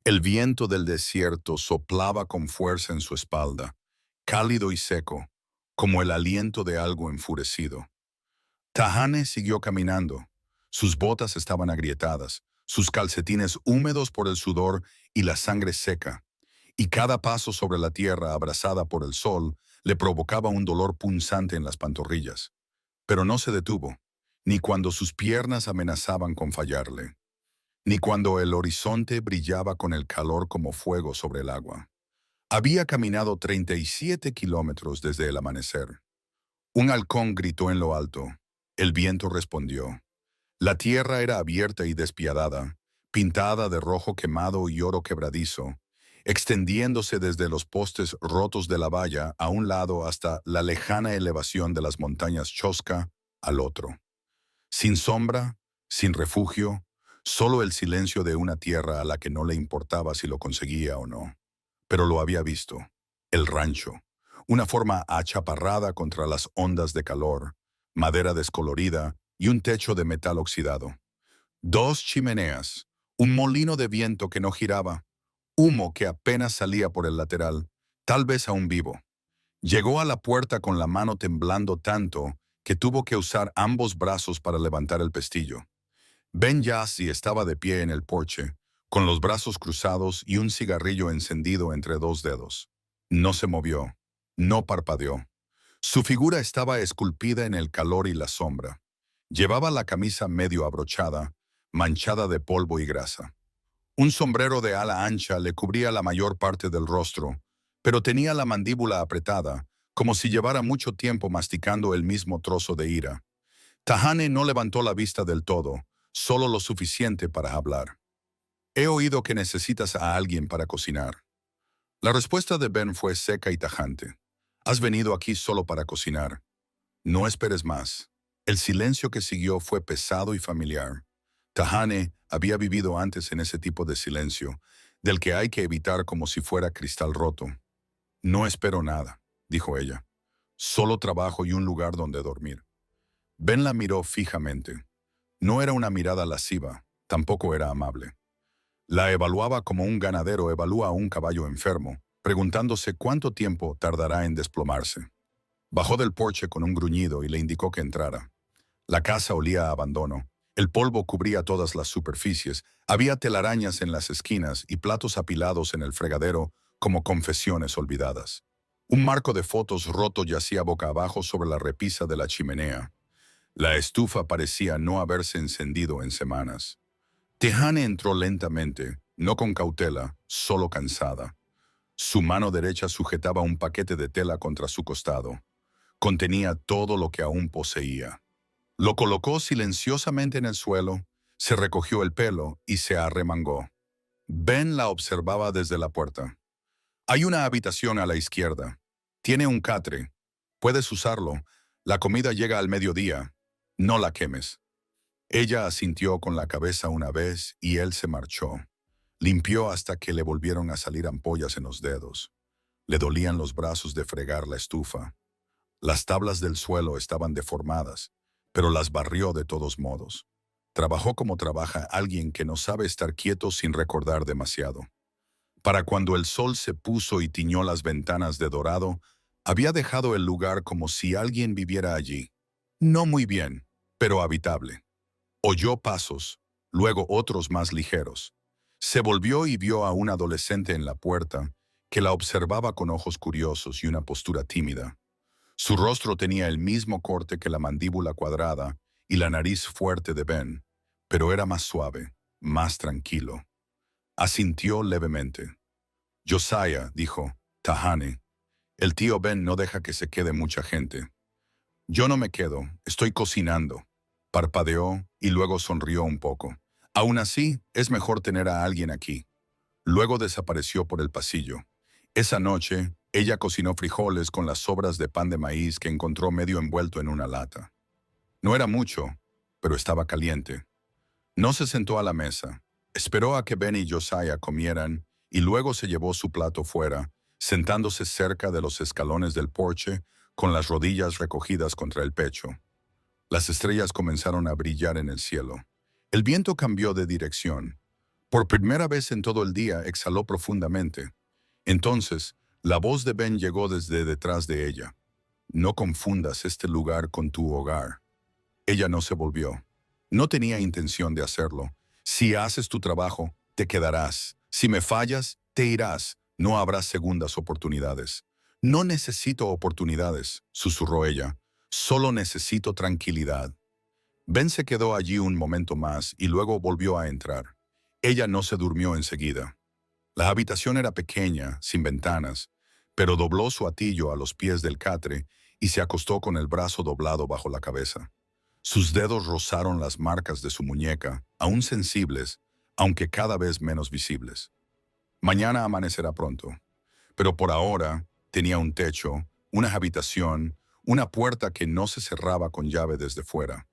El viento del desierto soplaba con fuerza en su espalda, cálido y seco, como el aliento de algo enfurecido. Tahane siguió caminando. Sus botas estaban agrietadas, sus calcetines húmedos por el sudor y la sangre seca, y cada paso sobre la tierra abrasada por el sol le provocaba un dolor punzante en las pantorrillas. Pero no se detuvo, ni cuando sus piernas amenazaban con fallarle, ni cuando el horizonte brillaba con el calor como fuego sobre el agua. Había caminado 37 kilómetros desde el amanecer. Un halcón gritó en lo alto. El viento respondió. La tierra era abierta y despiadada, pintada de rojo quemado y oro quebradizo, extendiéndose desde los postes rotos de la valla a un lado hasta la lejana elevación de las montañas Chosca al otro. Sin sombra, sin refugio, solo el silencio de una tierra a la que no le importaba si lo conseguía o no. Pero lo había visto. El rancho. Una forma achaparrada contra las ondas de calor, madera descolorida y un techo de metal oxidado. Dos chimeneas, un molino de viento que no giraba, humo que apenas salía por el lateral, tal vez aún vivo. Llegó a la puerta con la mano temblando tanto que tuvo que usar ambos brazos para levantar el pestillo. Ben Yassi estaba de pie en el porche, con los brazos cruzados y un cigarrillo encendido entre dos dedos. No se movió, no parpadeó. Su figura estaba esculpida en el calor y la sombra. Llevaba la camisa medio abrochada, manchada de polvo y grasa. Un sombrero de ala ancha le cubría la mayor parte del rostro, pero tenía la mandíbula apretada, como si llevara mucho tiempo masticando el mismo trozo de ira. Tahane no levantó la vista del todo, solo lo suficiente para hablar. He oído que necesitas a alguien para cocinar. La respuesta de Ben fue seca y tajante. Has venido aquí solo para cocinar. No esperes más. El silencio que siguió fue pesado y familiar. Tahane había vivido antes en ese tipo de silencio, del que hay que evitar como si fuera cristal roto. No espero nada, dijo ella. Solo trabajo y un lugar donde dormir. Ben la miró fijamente. No era una mirada lasciva, tampoco era amable. La evaluaba como un ganadero evalúa a un caballo enfermo, preguntándose cuánto tiempo tardará en desplomarse. Bajó del porche con un gruñido y le indicó que entrara. La casa olía a abandono. El polvo cubría todas las superficies, había telarañas en las esquinas y platos apilados en el fregadero como confesiones olvidadas. Un marco de fotos roto yacía boca abajo sobre la repisa de la chimenea. La estufa parecía no haberse encendido en semanas. Tahane entró lentamente, no con cautela, solo cansada. Su mano derecha sujetaba un paquete de tela contra su costado. Contenía todo lo que aún poseía. Lo colocó silenciosamente en el suelo, se recogió el pelo y se arremangó. Ben la observaba desde la puerta. Hay una habitación a la izquierda. Tiene un catre. Puedes usarlo. La comida llega al mediodía. No la quemes. Ella asintió con la cabeza una vez y él se marchó. Limpió hasta que le volvieron a salir ampollas en los dedos. Le dolían los brazos de fregar la estufa. Las tablas del suelo estaban deformadas, pero las barrió de todos modos. Trabajó como trabaja alguien que no sabe estar quieto sin recordar demasiado. Para cuando el sol se puso y tiñó las ventanas de dorado, había dejado el lugar como si alguien viviera allí. No muy bien, pero habitable. Oyó pasos, luego otros más ligeros. Se volvió y vio a un adolescente en la puerta, que la observaba con ojos curiosos y una postura tímida. Su rostro tenía el mismo corte que la mandíbula cuadrada y la nariz fuerte de Ben, pero era más suave, más tranquilo. Asintió levemente. Josiah, dijo, Tahane, el tío Ben no deja que se quede mucha gente. Yo no me quedo, estoy cocinando. Parpadeó y luego sonrió un poco. Aún así, es mejor tener a alguien aquí. Luego desapareció por el pasillo. Esa noche, ella cocinó frijoles con las sobras de pan de maíz que encontró medio envuelto en una lata. No era mucho, pero estaba caliente. No se sentó a la mesa. Esperó a que Ben y Josiah comieran y luego se llevó su plato fuera, sentándose cerca de los escalones del porche con las rodillas recogidas contra el pecho. Las estrellas comenzaron a brillar en el cielo. El viento cambió de dirección. Por primera vez en todo el día exhaló profundamente. Entonces, la voz de Ben llegó desde detrás de ella. No confundas este lugar con tu hogar. Ella no se volvió. No tenía intención de hacerlo. Si haces tu trabajo, te quedarás. Si me fallas, te irás. No habrá segundas oportunidades. No necesito oportunidades, susurró ella. Solo necesito tranquilidad. Ben se quedó allí un momento más y luego volvió a entrar. Ella no se durmió enseguida. La habitación era pequeña, sin ventanas, pero dobló su atillo a los pies del catre y se acostó con el brazo doblado bajo la cabeza. Sus dedos rozaron las marcas de su muñeca, aún sensibles, aunque cada vez menos visibles. Mañana amanecerá pronto, pero por ahora tenía un techo, una habitación, una puerta que no se cerraba con llave desde fuera.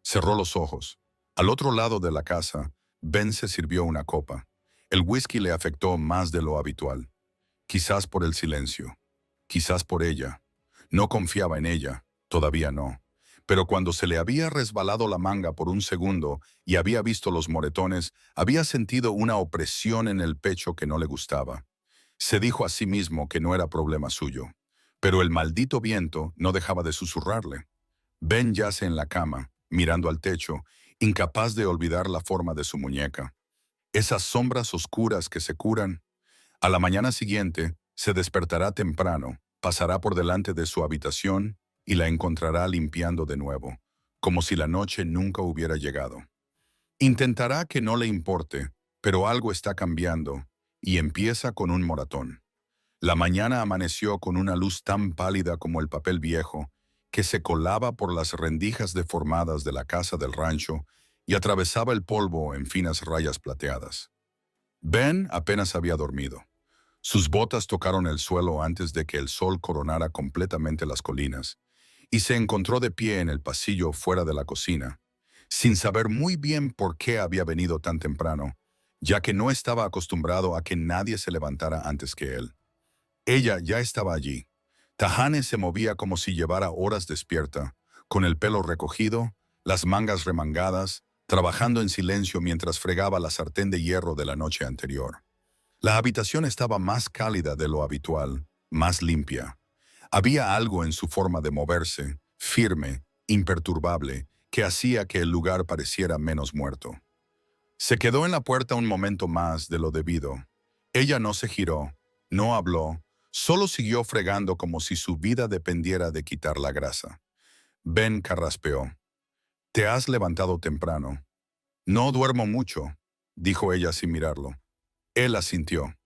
Cerró los ojos. Al otro lado de la casa, Ben se sirvió una copa. El whisky le afectó más de lo habitual. Quizás por el silencio. Quizás por ella. No confiaba en ella. Todavía no. Pero cuando se le había resbalado la manga por un segundo y había visto los moretones, había sentido una opresión en el pecho que no le gustaba. Se dijo a sí mismo que no era problema suyo. Pero el maldito viento no dejaba de susurrarle. Ben yace en la cama, mirando al techo, incapaz de olvidar la forma de su muñeca. Esas sombras oscuras que se curan. A la mañana siguiente, se despertará temprano, pasará por delante de su habitación y la encontrará limpiando de nuevo, como si la noche nunca hubiera llegado. Intentará que no le importe, pero algo está cambiando y empieza con un moratón. La mañana amaneció con una luz tan pálida como el papel viejo, que se colaba por las rendijas deformadas de la casa del rancho y atravesaba el polvo en finas rayas plateadas. Ben apenas había dormido. Sus botas tocaron el suelo antes de que el sol coronara completamente las colinas, y se encontró de pie en el pasillo fuera de la cocina, sin saber muy bien por qué había venido tan temprano, ya que no estaba acostumbrado a que nadie se levantara antes que él. Ella ya estaba allí. Tahane se movía como si llevara horas despierta, con el pelo recogido, las mangas remangadas, trabajando en silencio mientras fregaba la sartén de hierro de la noche anterior. La habitación estaba más cálida de lo habitual, más limpia. Había algo en su forma de moverse, firme, imperturbable, que hacía que el lugar pareciera menos muerto. Se quedó en la puerta un momento más de lo debido. Ella no se giró, no habló, solo siguió fregando como si su vida dependiera de quitar la grasa. Ben carraspeó. «Te has levantado temprano». «No duermo mucho», dijo ella sin mirarlo. Él asintió.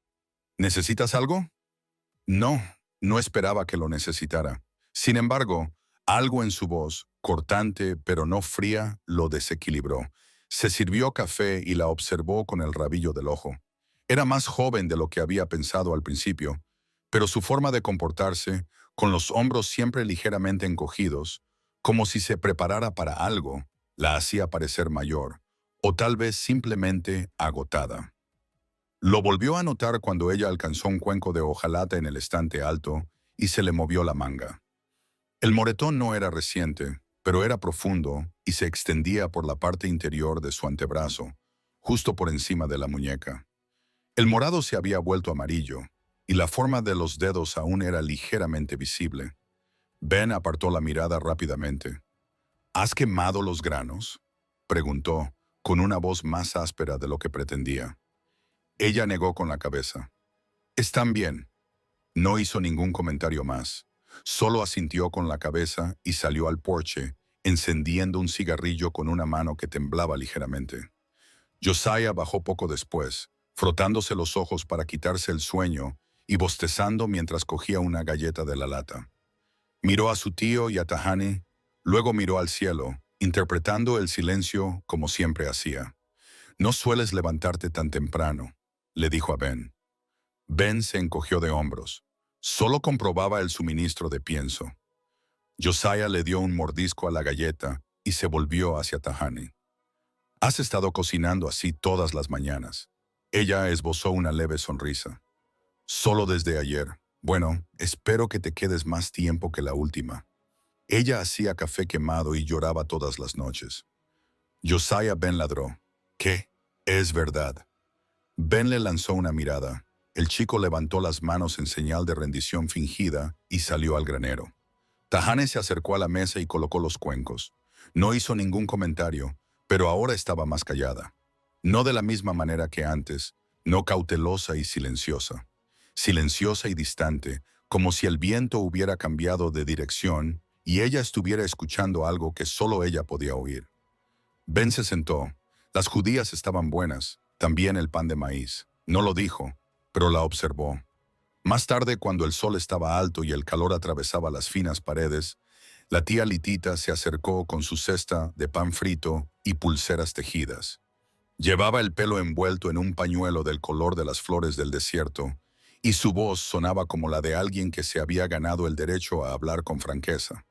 «¿Necesitas algo?» No, no esperaba que lo necesitara. Sin embargo, algo en su voz, cortante pero no fría, lo desequilibró. Se sirvió café y la observó con el rabillo del ojo. Era más joven de lo que había pensado al principio, pero su forma de comportarse, con los hombros siempre ligeramente encogidos, como si se preparara para algo, la hacía parecer mayor, o tal vez simplemente agotada. Lo volvió a notar cuando ella alcanzó un cuenco de hojalata en el estante alto y se le movió la manga. El moretón no era reciente, pero era profundo y se extendía por la parte interior de su antebrazo, justo por encima de la muñeca. El morado se había vuelto amarillo y la forma de los dedos aún era ligeramente visible. Ben apartó la mirada rápidamente. «¿Has quemado los granos?», preguntó, con una voz más áspera de lo que pretendía. Ella negó con la cabeza. «Están bien». No hizo ningún comentario más. Solo asintió con la cabeza y salió al porche, encendiendo un cigarrillo con una mano que temblaba ligeramente. Josiah bajó poco después, frotándose los ojos para quitarse el sueño y bostezando mientras cogía una galleta de la lata. Miró a su tío y a Tahane, luego miró al cielo, interpretando el silencio como siempre hacía. «No sueles levantarte tan temprano», le dijo a Ben. Ben se encogió de hombros. Solo comprobaba el suministro de pienso. Josiah le dio un mordisco a la galleta y se volvió hacia Tahane. «Has estado cocinando así todas las mañanas». Ella esbozó una leve sonrisa. «Solo desde ayer. Bueno, espero que te quedes más tiempo que la última». Ella hacía café quemado y lloraba todas las noches. Josiah Ben ladró. «¿Qué? Es verdad». Ben le lanzó una mirada. El chico levantó las manos en señal de rendición fingida y salió al granero. Tahane se acercó a la mesa y colocó los cuencos. No hizo ningún comentario, pero ahora estaba más callada. No de la misma manera que antes, no cautelosa y silenciosa. Silenciosa y distante, como si el viento hubiera cambiado de dirección y ella estuviera escuchando algo que solo ella podía oír. Ben se sentó. Las judías estaban buenas, también el pan de maíz. No lo dijo, pero la observó. Más tarde, cuando el sol estaba alto y el calor atravesaba las finas paredes, la tía Litita se acercó con su cesta de pan frito y pulseras tejidas. Llevaba el pelo envuelto en un pañuelo del color de las flores del desierto, y su voz sonaba como la de alguien que se había ganado el derecho a hablar con franqueza.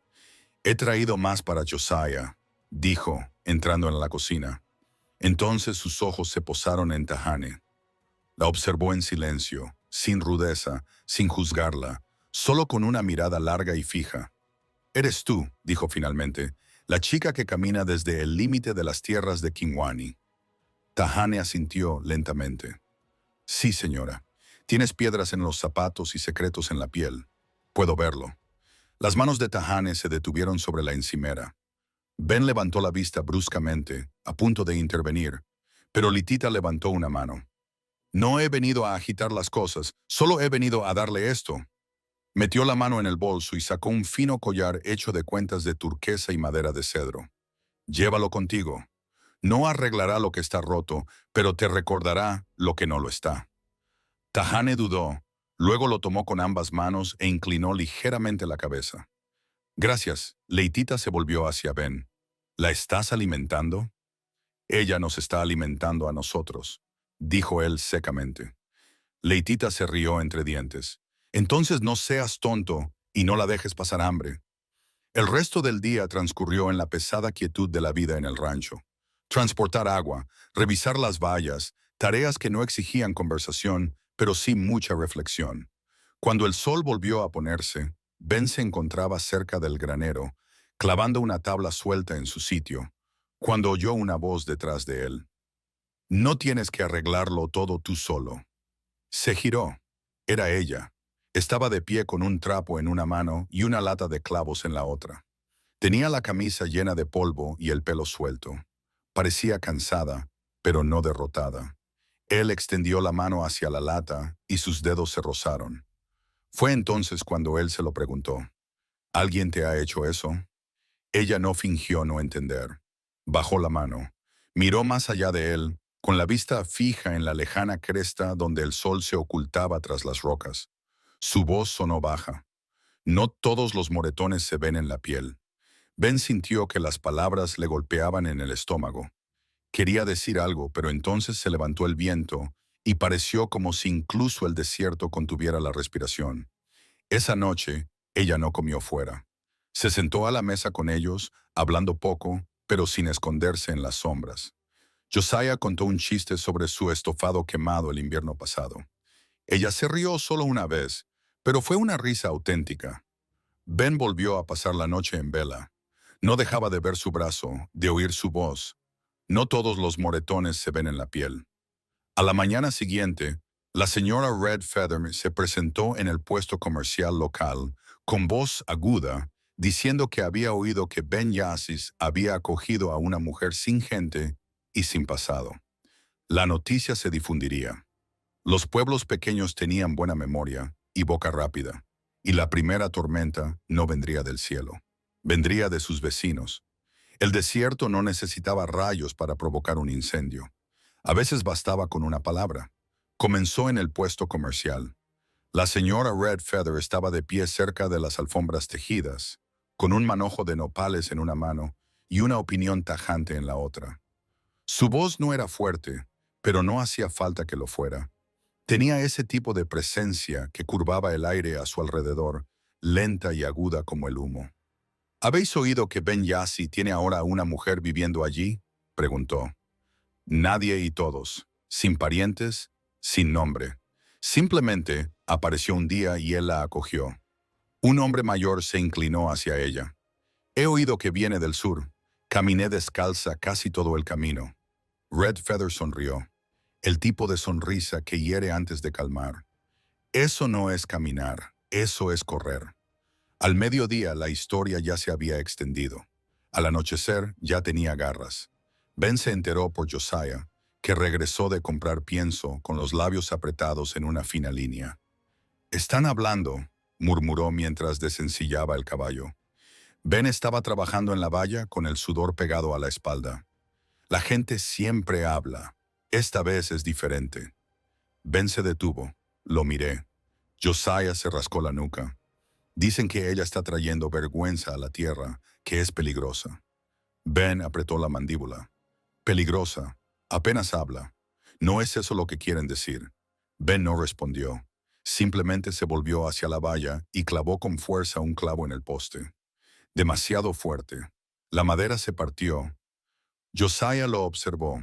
«He traído más para Josiah», dijo, entrando en la cocina. Entonces sus ojos se posaron en Tahane. La observó en silencio, sin rudeza, sin juzgarla, solo con una mirada larga y fija. «Eres tú», dijo finalmente, «la chica que camina desde el límite de las tierras de Kinwani». Tahane asintió lentamente. «Sí, señora. Tienes piedras en los zapatos y secretos en la piel. Puedo verlo». Las manos de Tahane se detuvieron sobre la encimera. Ben levantó la vista bruscamente, a punto de intervenir, pero Litita levantó una mano. «No he venido a agitar las cosas, solo he venido a darle esto». Metió la mano en el bolso y sacó un fino collar hecho de cuentas de turquesa y madera de cedro. «Llévalo contigo. No arreglará lo que está roto, pero te recordará lo que no lo está». Tahane dudó, luego lo tomó con ambas manos e inclinó ligeramente la cabeza. «Gracias». Leitita se volvió hacia Ben. «¿La estás alimentando?» «Ella nos está alimentando a nosotros», dijo él secamente. Leitita se rió entre dientes. «Entonces no seas tonto y no la dejes pasar hambre». El resto del día transcurrió en la pesada quietud de la vida en el rancho. Transportar agua, revisar las vallas, tareas que no exigían conversación, pero sí mucha reflexión. Cuando el sol volvió a ponerse, Ben se encontraba cerca del granero, clavando una tabla suelta en su sitio, cuando oyó una voz detrás de él. «No tienes que arreglarlo todo tú solo». Se giró. Era ella. Estaba de pie con un trapo en una mano y una lata de clavos en la otra. Tenía la camisa llena de polvo y el pelo suelto. Parecía cansada, pero no derrotada. Él extendió la mano hacia la lata y sus dedos se rozaron. Fue entonces cuando él se lo preguntó. «¿Alguien te ha hecho eso?» Ella no fingió no entender. Bajó la mano. Miró más allá de él, con la vista fija en la lejana cresta donde el sol se ocultaba tras las rocas. Su voz sonó baja. «No todos los moretones se ven en la piel». Ben sintió que las palabras le golpeaban en el estómago. Quería decir algo, pero entonces se levantó el viento y pareció como si incluso el desierto contuviera la respiración. Esa noche, ella no comió fuera. Se sentó a la mesa con ellos, hablando poco, pero sin esconderse en las sombras. Josiah contó un chiste sobre su estofado quemado el invierno pasado. Ella se rió solo una vez, pero fue una risa auténtica. Ben volvió a pasar la noche en vela. No dejaba de ver su brazo, de oír su voz. No todos los moretones se ven en la piel. A la mañana siguiente, la señora Red Feather se presentó en el puesto comercial local, con voz aguda, diciendo que había oído que Ben Yazis había acogido a una mujer sin gente y sin pasado. La noticia se difundiría. Los pueblos pequeños tenían buena memoria y boca rápida, y la primera tormenta no vendría del cielo, vendría de sus vecinos. El desierto no necesitaba rayos para provocar un incendio. A veces bastaba con una palabra. Comenzó en el puesto comercial. La señora Red Feather estaba de pie cerca de las alfombras tejidas, con un manojo de nopales en una mano y una opinión tajante en la otra. Su voz no era fuerte, pero no hacía falta que lo fuera. Tenía ese tipo de presencia que curvaba el aire a su alrededor, lenta y aguda como el humo. «¿Habéis oído que Ben Yazzi tiene ahora una mujer viviendo allí?», preguntó. Nadie y todos, sin parientes, sin nombre. Simplemente apareció un día y él la acogió. Un hombre mayor se inclinó hacia ella. «He oído que viene del sur. Caminé descalza casi todo el camino». Red Feather sonrió. el tipo de sonrisa que hiere antes de calmar. Eso no es caminar, eso es correr. Al mediodía la historia ya se había extendido. Al anochecer ya tenía garras. Ben se enteró por Josiah, que regresó de comprar pienso con los labios apretados en una fina línea. «Están hablando», murmuró mientras desencillaba el caballo. Ben estaba trabajando en la valla con el sudor pegado a la espalda. «La gente siempre habla. Esta vez es diferente». Ben se detuvo. Lo miré. Josiah se rascó la nuca. «Dicen que ella está trayendo vergüenza a la tierra, que es peligrosa». Ben apretó la mandíbula. «Peligrosa. Apenas habla. ¿No es eso lo que quieren decir?» Ben no respondió. Simplemente se volvió hacia la valla y clavó con fuerza un clavo en el poste. Demasiado fuerte. La madera se partió. Josiah lo observó.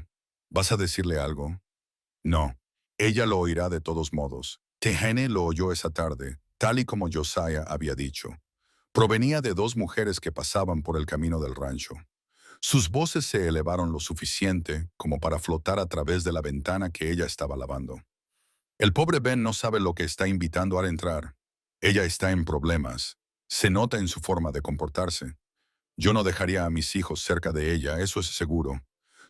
«¿Vas a decirle algo?» «No. Ella lo oirá de todos modos». Tehene lo oyó esa tarde, tal y como Josiah había dicho. Provenía de dos mujeres que pasaban por el camino del rancho. Sus voces se elevaron lo suficiente como para flotar a través de la ventana que ella estaba lavando. «El pobre Ben no sabe lo que está invitando a entrar. Ella está en problemas. Se nota en su forma de comportarse. Yo no dejaría a mis hijos cerca de ella, eso es seguro».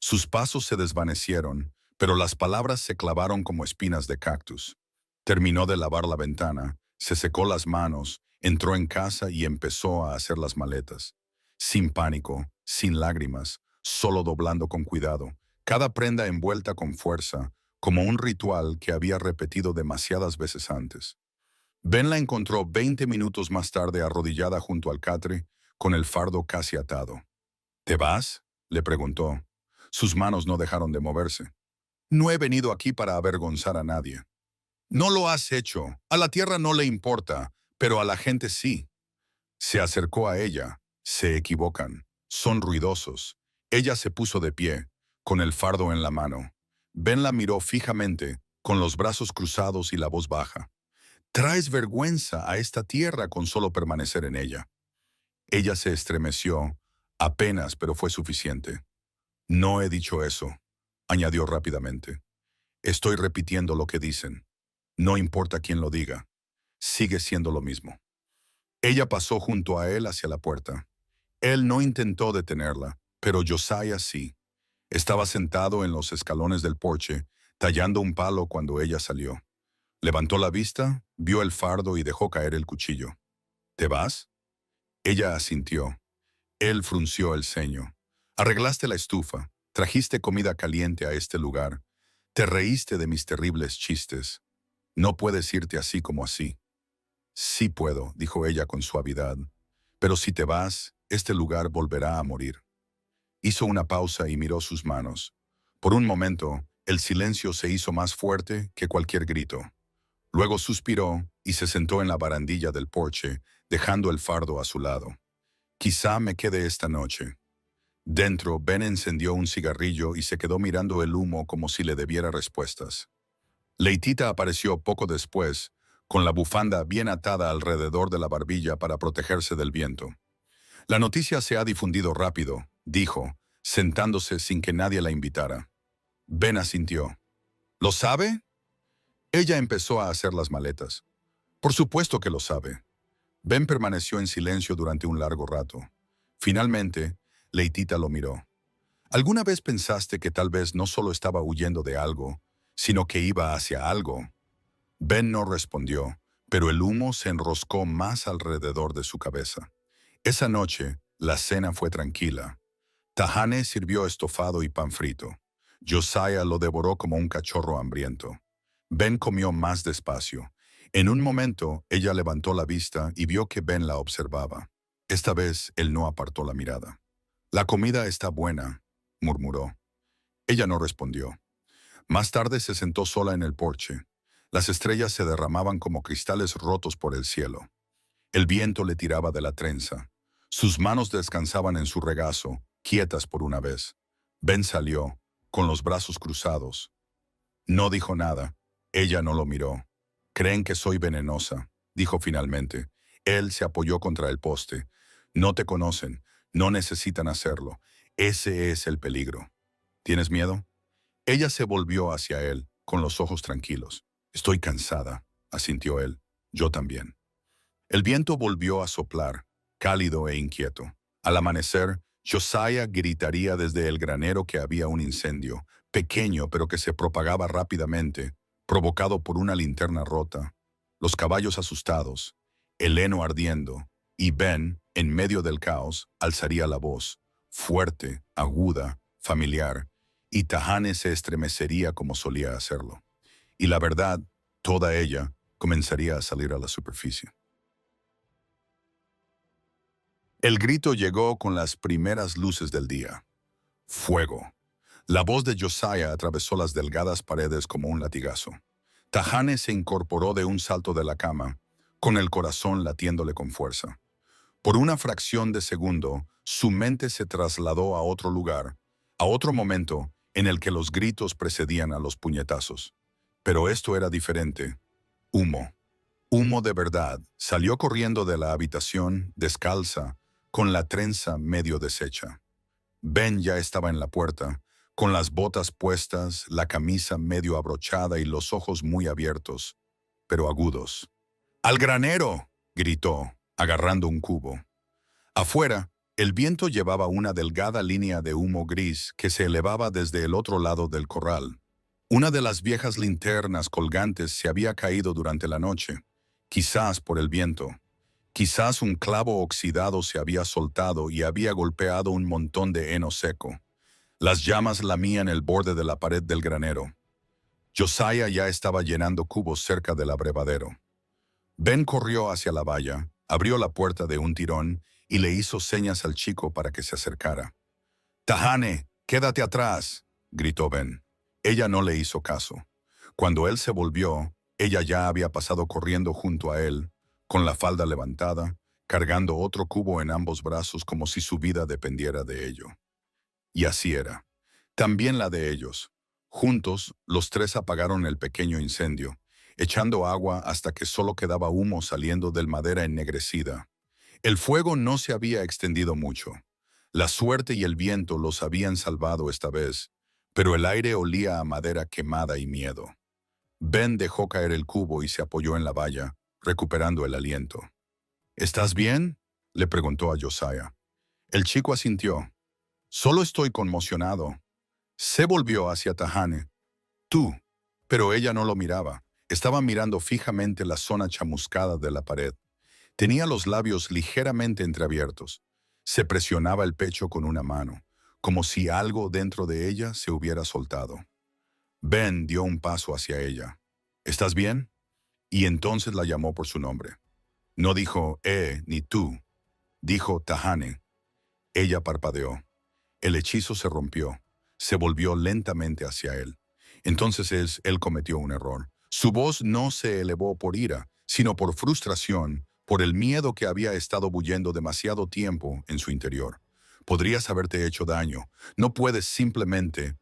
Sus pasos se desvanecieron, pero las palabras se clavaron como espinas de cactus. Terminó de lavar la ventana, se secó las manos, entró en casa y empezó a hacer las maletas. Sin pánico, sin lágrimas, solo doblando con cuidado, cada prenda envuelta con fuerza, como un ritual que había repetido demasiadas veces antes. Ben la encontró 20 minutos más tarde arrodillada junto al catre, con el fardo casi atado. «¿Te vas?», le preguntó. Sus manos no dejaron de moverse. «No he venido aquí para avergonzar a nadie». «No lo has hecho. A la tierra no le importa, pero a la gente sí». Se acercó a ella. «Se equivocan. Son ruidosos». Ella se puso de pie, con el fardo en la mano. Ben la miró fijamente, con los brazos cruzados y la voz baja. «Traes vergüenza a esta tierra con solo permanecer en ella». Ella se estremeció, apenas, pero fue suficiente. «No he dicho eso», añadió rápidamente. «Estoy repitiendo lo que dicen. No importa quién lo diga. Sigue siendo lo mismo». Ella pasó junto a él hacia la puerta. Él no intentó detenerla, pero Josiah sí. Estaba sentado en los escalones del porche, tallando un palo cuando ella salió. Levantó la vista, vio el fardo y dejó caer el cuchillo. «¿Te vas?» Ella asintió. Él frunció el ceño. «Arreglaste la estufa, trajiste comida caliente a este lugar, te reíste de mis terribles chistes. No puedes irte así como así». «Sí puedo», dijo ella con suavidad, «pero si te vas, este lugar volverá a morir». Hizo una pausa y miró sus manos. Por un momento, el silencio se hizo más fuerte que cualquier grito. Luego suspiró y se sentó en la barandilla del porche, dejando el fardo a su lado. «Quizá me quede esta noche». Dentro, Ben encendió un cigarrillo y se quedó mirando el humo como si le debiera respuestas. Leitita apareció poco después, con la bufanda bien atada alrededor de la barbilla para protegerse del viento. «La noticia se ha difundido rápido», dijo, sentándose sin que nadie la invitara. Ben asintió. «¿Lo sabe?» Ella empezó a hacer las maletas. «Por supuesto que lo sabe». Ben permaneció en silencio durante un largo rato. Finalmente, Leitita lo miró. «¿Alguna vez pensaste que tal vez no solo estaba huyendo de algo, sino que iba hacia algo?» Ben no respondió, pero el humo se enroscó más alrededor de su cabeza. Esa noche, la cena fue tranquila. Tahane sirvió estofado y pan frito. Josiah lo devoró como un cachorro hambriento. Ben comió más despacio. En un momento, ella levantó la vista y vio que Ben la observaba. Esta vez, él no apartó la mirada. «La comida está buena», murmuró. Ella no respondió. Más tarde se sentó sola en el porche. Las estrellas se derramaban como cristales rotos por el cielo. El viento le tiraba de la trenza. Sus manos descansaban en su regazo, quietas por una vez. Ben salió, con los brazos cruzados. No dijo nada. Ella no lo miró. «Creen que soy venenosa», dijo finalmente. Él se apoyó contra el poste. «No te conocen. No necesitan hacerlo. Ese es el peligro». «¿Tienes miedo?» Ella se volvió hacia él, con los ojos tranquilos. Estoy cansada, asintió él. Yo también. El viento volvió a soplar, cálido e inquieto. Al amanecer, Josiah gritaría desde el granero que había un incendio, pequeño pero que se propagaba rápidamente, provocado por una linterna rota, los caballos asustados, el heno ardiendo, y Ben, en medio del caos, alzaría la voz, fuerte, aguda, familiar, y Tahane se estremecería como solía hacerlo. Y la verdad, toda ella, comenzaría a salir a la superficie. El grito llegó con las primeras luces del día. Fuego. La voz de Josiah atravesó las delgadas paredes como un latigazo. Tahane se incorporó de un salto de la cama, con el corazón latiéndole con fuerza. Por una fracción de segundo, su mente se trasladó a otro lugar, a otro momento en el que los gritos precedían a los puñetazos. Pero esto era diferente. Humo. Humo de verdad. Salió corriendo de la habitación, descalza, con la trenza medio deshecha. Ben ya estaba en la puerta, con las botas puestas, la camisa medio abrochada y los ojos muy abiertos, pero agudos. ¡Al granero!, gritó, agarrando un cubo. Afuera, el viento llevaba una delgada línea de humo gris que se elevaba desde el otro lado del corral. Una de las viejas linternas colgantes se había caído durante la noche, quizás por el viento. Quizás un clavo oxidado se había soltado y había golpeado un montón de heno seco. Las llamas lamían el borde de la pared del granero. Josiah ya estaba llenando cubos cerca del abrevadero. Ben corrió hacia la valla, abrió la puerta de un tirón y le hizo señas al chico para que se acercara. «Tahane, quédate atrás», gritó Ben. Ella no le hizo caso. Cuando él se volvió, ella ya había pasado corriendo junto a él, con la falda levantada, cargando otro cubo en ambos brazos como si su vida dependiera de ello. Y así era. También la de ellos. Juntos, los tres apagaron el pequeño incendio, echando agua hasta que solo quedaba humo saliendo del madera ennegrecida. El fuego no se había extendido mucho. La suerte y el viento los habían salvado esta vez, pero el aire olía a madera quemada y miedo. Ben dejó caer el cubo y se apoyó en la valla, recuperando el aliento. «¿Estás bien?», le preguntó a Josiah. El chico asintió. «Solo estoy conmocionado». Se volvió hacia Tahane. «Tú». Pero ella no lo miraba. Estaba mirando fijamente la zona chamuscada de la pared. Tenía los labios ligeramente entreabiertos. Se presionaba el pecho con una mano, como si algo dentro de ella se hubiera soltado. Ben dio un paso hacia ella. «¿Estás bien?», y entonces la llamó por su nombre. No dijo ni tú. Dijo Tahane. Ella parpadeó. El hechizo se rompió. Se volvió lentamente hacia él. Entonces él cometió un error. Su voz no se elevó por ira, sino por frustración, por el miedo que había estado bullendo demasiado tiempo en su interior. Podrías haberte hecho daño. No puedes simplemente...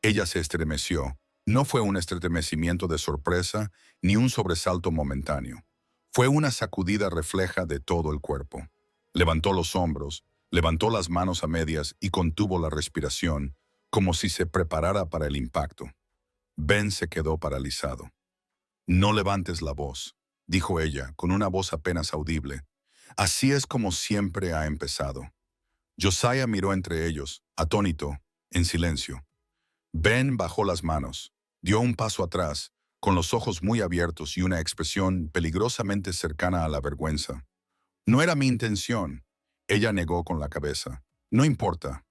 Ella se estremeció. No fue un estremecimiento de sorpresa ni un sobresalto momentáneo. Fue una sacudida refleja de todo el cuerpo. Levantó los hombros, levantó las manos a medias y contuvo la respiración, como si se preparara para el impacto. Ben se quedó paralizado. «No levantes la voz», dijo ella, con una voz apenas audible. «Así es como siempre ha empezado». Josiah miró entre ellos, atónito, en silencio. Ben bajó las manos, dio un paso atrás, con los ojos muy abiertos y una expresión peligrosamente cercana a la vergüenza. «No era mi intención», ella negó con la cabeza. «No importa».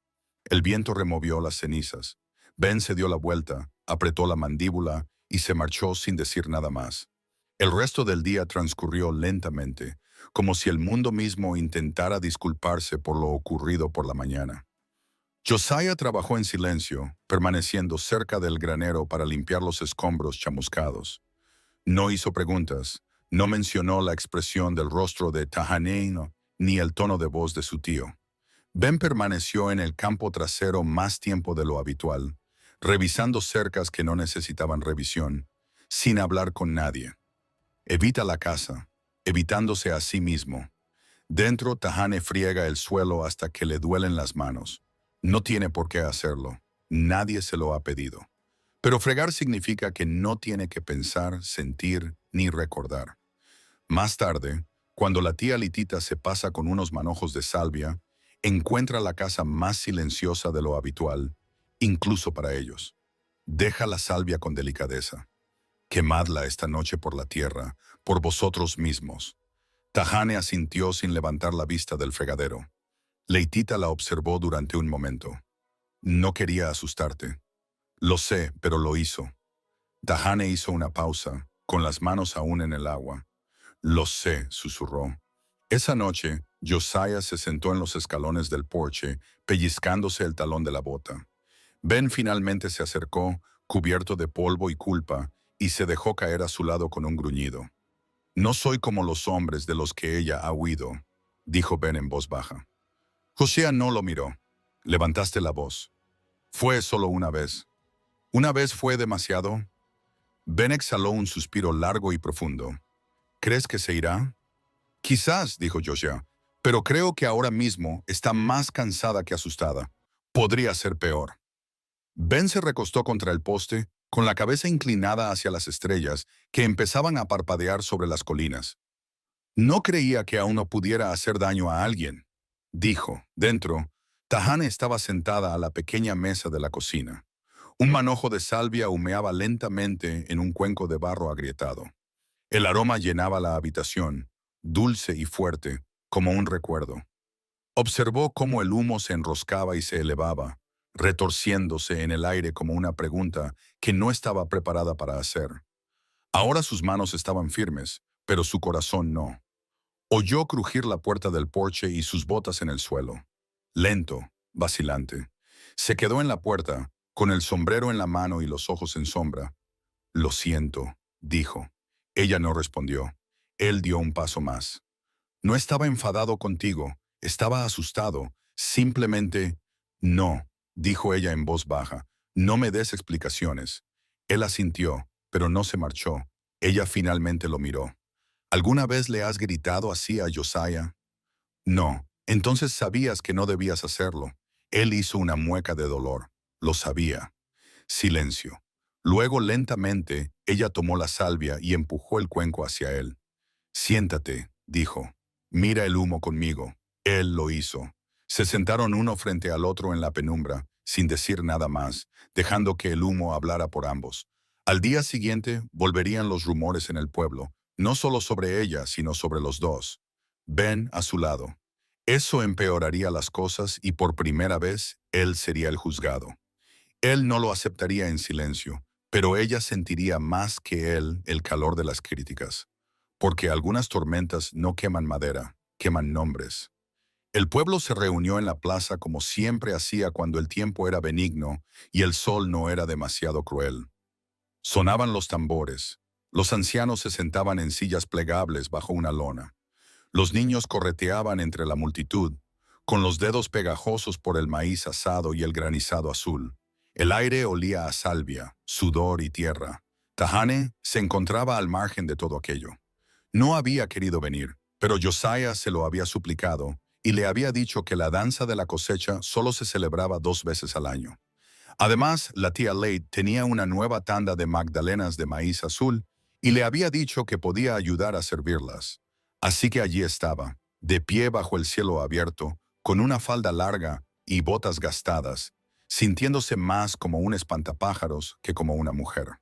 El viento removió las cenizas. Ben se dio la vuelta, apretó la mandíbula y se marchó sin decir nada más. El resto del día transcurrió lentamente, como si el mundo mismo intentara disculparse por lo ocurrido por la mañana. Josiah trabajó en silencio, permaneciendo cerca del granero para limpiar los escombros chamuscados. No hizo preguntas, no mencionó la expresión del rostro de Tahane ni el tono de voz de su tío. Ben permaneció en el campo trasero más tiempo de lo habitual, revisando cercas que no necesitaban revisión, sin hablar con nadie. Evita la casa, evitándose a sí mismo. Dentro, Tahane friega el suelo hasta que le duelen las manos. No tiene por qué hacerlo. Nadie se lo ha pedido. Pero fregar significa que no tiene que pensar, sentir ni recordar. Más tarde, cuando la tía Litita se pasa con unos manojos de salvia, encuentra la casa más silenciosa de lo habitual, incluso para ellos. Deja la salvia con delicadeza. Quemadla esta noche por la tierra, por vosotros mismos. Tahane asintió sin levantar la vista del fregadero. Leitita la observó durante un momento. No quería asustarte. Lo sé, pero lo hizo. Tahane hizo una pausa, con las manos aún en el agua. Lo sé, susurró. Esa noche, Josiah se sentó en los escalones del porche, pellizcándose el talón de la bota. Ben finalmente se acercó, cubierto de polvo y culpa, y se dejó caer a su lado con un gruñido. No soy como los hombres de los que ella ha huido, dijo Ben en voz baja. Josiah no lo miró. Levantaste la voz. Fue solo una vez. ¿Una vez fue demasiado? Ben exhaló un suspiro largo y profundo. ¿Crees que se irá? Quizás, dijo Josiah, pero creo que ahora mismo está más cansada que asustada. Podría ser peor. Ben se recostó contra el poste, con la cabeza inclinada hacia las estrellas que empezaban a parpadear sobre las colinas. No creía que aún no pudiera hacer daño a alguien, dijo. Dentro, Tahane estaba sentada a la pequeña mesa de la cocina. Un manojo de salvia humeaba lentamente en un cuenco de barro agrietado. El aroma llenaba la habitación, dulce y fuerte, como un recuerdo. Observó cómo el humo se enroscaba y se elevaba, retorciéndose en el aire como una pregunta que no estaba preparada para hacer. Ahora sus manos estaban firmes, pero su corazón no. Oyó crujir la puerta del porche y sus botas en el suelo. Lento, vacilante. Se quedó en la puerta, con el sombrero en la mano y los ojos en sombra. Lo siento, dijo. Ella no respondió. Él dio un paso más. No estaba enfadado contigo, estaba asustado. Simplemente, no, dijo ella en voz baja. No me des explicaciones. Él asintió, pero no se marchó. Ella finalmente lo miró. ¿Alguna vez le has gritado así a Josiah? No. Entonces sabías que no debías hacerlo. Él hizo una mueca de dolor. Lo sabía. Silencio. Luego, lentamente, ella tomó la salvia y empujó el cuenco hacia él. Siéntate, dijo. Mira el humo conmigo. Él lo hizo. Se sentaron uno frente al otro en la penumbra, sin decir nada más, dejando que el humo hablara por ambos. Al día siguiente, volverían los rumores en el pueblo, no solo sobre ella, sino sobre los dos. Ben a su lado. Eso empeoraría las cosas y por primera vez, él sería el juzgado. Él no lo aceptaría en silencio, pero ella sentiría más que él el calor de las críticas. Porque algunas tormentas no queman madera, queman nombres. El pueblo se reunió en la plaza como siempre hacía cuando el tiempo era benigno y el sol no era demasiado cruel. Sonaban los tambores. Los ancianos se sentaban en sillas plegables bajo una lona. Los niños correteaban entre la multitud, con los dedos pegajosos por el maíz asado y el granizado azul. El aire olía a salvia, sudor y tierra. Tahane se encontraba al margen de todo aquello. No había querido venir, pero Josiah se lo había suplicado y le había dicho que la danza de la cosecha solo se celebraba 2 veces al año. Además, la tía Leigh tenía una nueva tanda de magdalenas de maíz azul y le había dicho que podía ayudar a servirlas. Así que allí estaba, de pie bajo el cielo abierto, con una falda larga y botas gastadas, sintiéndose más como un espantapájaros que como una mujer.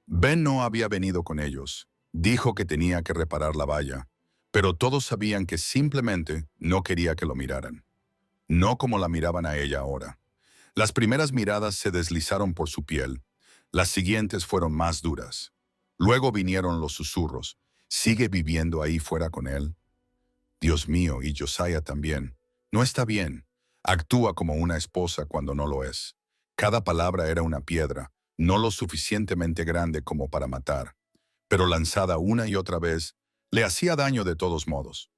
Ben no había venido con ellos. Dijo que tenía que reparar la valla, pero todos sabían que simplemente no quería que lo miraran. No como la miraban a ella ahora. Las primeras miradas se deslizaron por su piel. Las siguientes fueron más duras. Luego vinieron los susurros. ¿Sigue viviendo ahí fuera con él? Dios mío, y Josiah también. No está bien. Actúa como una esposa cuando no lo es. Cada palabra era una piedra, no lo suficientemente grande como para matar, pero lanzada una y otra vez, le hacía daño de todos modos.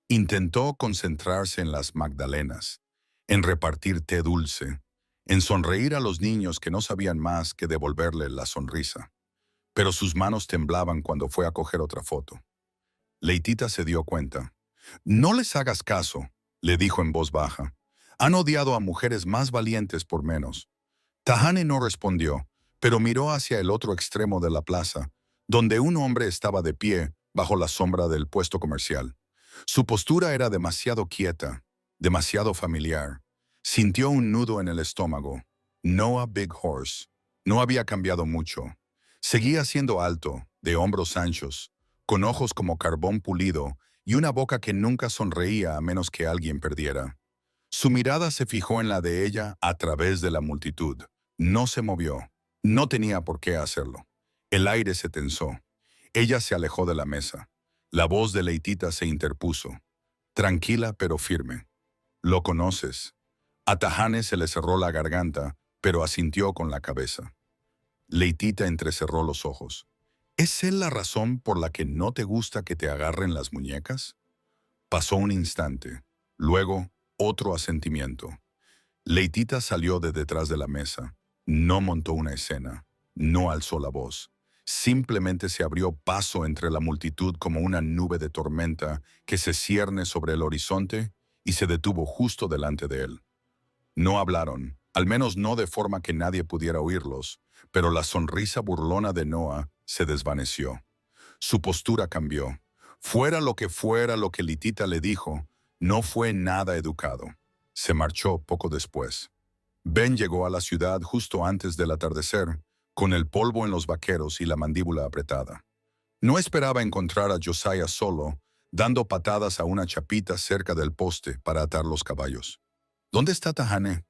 Intentó concentrarse en las magdalenas, en repartir té dulce, en sonreír a los niños que no sabían más que devolverle la sonrisa. Pero sus manos temblaban cuando fue a coger otra foto. Leitita se dio cuenta. «No les hagas caso», le dijo en voz baja. «Han odiado a mujeres más valientes por menos». Tahane no respondió, pero miró hacia el otro extremo de la plaza, donde un hombre estaba de pie bajo la sombra del puesto comercial. Su postura era demasiado quieta, demasiado familiar. Sintió un nudo en el estómago. Noah Big Horse no había cambiado mucho. Seguía siendo alto, de hombros anchos, con ojos como carbón pulido y una boca que nunca sonreía a menos que alguien perdiera. Su mirada se fijó en la de ella a través de la multitud. No se movió. No tenía por qué hacerlo. El aire se tensó. Ella se alejó de la mesa. La voz de Leitita se interpuso. Tranquila pero firme. «¿Lo conoces?» A Tahane se le cerró la garganta, pero asintió con la cabeza. Leitita entrecerró los ojos. «¿Es él la razón por la que no te gusta que te agarren las muñecas?» Pasó un instante. Luego, otro asentimiento. Leitita salió de detrás de la mesa. No montó una escena. No alzó la voz. Simplemente se abrió paso entre la multitud como una nube de tormenta que se cierne sobre el horizonte y se detuvo justo delante de él. No hablaron, al menos no de forma que nadie pudiera oírlos, pero la sonrisa burlona de Noah se desvaneció. Su postura cambió. Fuera lo que Leitita le dijo, no fue nada educado. Se marchó poco después. Ben llegó a la ciudad justo antes del atardecer, con el polvo en los vaqueros y la mandíbula apretada. No esperaba encontrar a Josiah solo, dando patadas a una chapita cerca del poste para atar los caballos. «¿Dónde está Tahane?»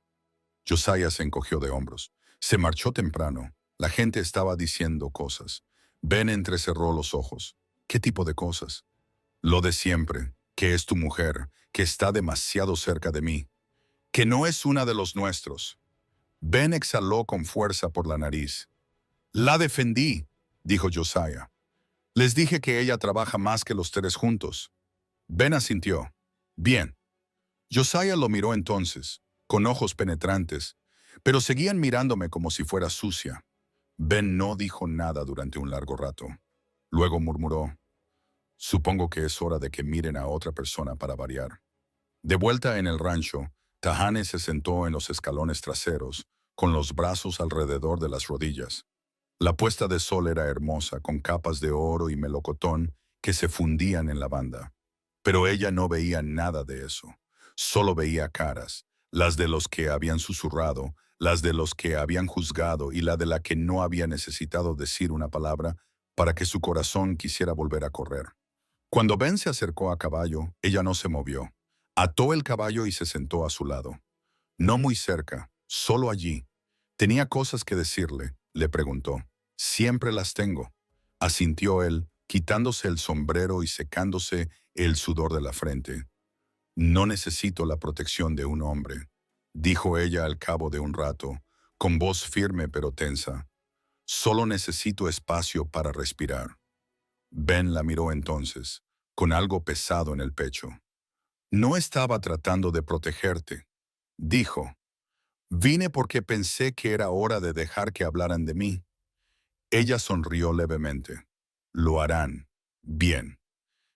Josiah se encogió de hombros. Se marchó temprano. La gente estaba diciendo cosas. Ben entrecerró los ojos. «¿Qué tipo de cosas?» «Lo de siempre, que es tu mujer, que está demasiado cerca de mí, que no es una de los nuestros». Ben exhaló con fuerza por la nariz. «La defendí», dijo Josiah. «Les dije que ella trabaja más que los tres juntos». Ben asintió. «Bien». Josiah lo miró entonces, con ojos penetrantes, pero seguían mirándome como si fuera sucia. Ben no dijo nada durante un largo rato. Luego murmuró: «Supongo que es hora de que miren a otra persona para variar». De vuelta en el rancho, Tahane se sentó en los escalones traseros, con los brazos alrededor de las rodillas. La puesta de sol era hermosa, con capas de oro y melocotón que se fundían en la banda. Pero ella no veía nada de eso. Solo veía caras, las de los que habían susurrado, las de los que habían juzgado y la de la que no había necesitado decir una palabra para que su corazón quisiera volver a correr. Cuando Ben se acercó a caballo, ella no se movió. Ató el caballo y se sentó a su lado. No muy cerca, solo allí. «¿Tenía cosas que decirle?», le preguntó. «Siempre las tengo», asintió él, quitándose el sombrero y secándose el sudor de la frente. «No necesito la protección de un hombre», dijo ella al cabo de un rato, con voz firme pero tensa. «Solo necesito espacio para respirar». Ben la miró entonces, con algo pesado en el pecho. «No estaba tratando de protegerte», dijo. «Vine porque pensé que era hora de dejar que hablaran de mí». Ella sonrió levemente. «Lo harán. Bien».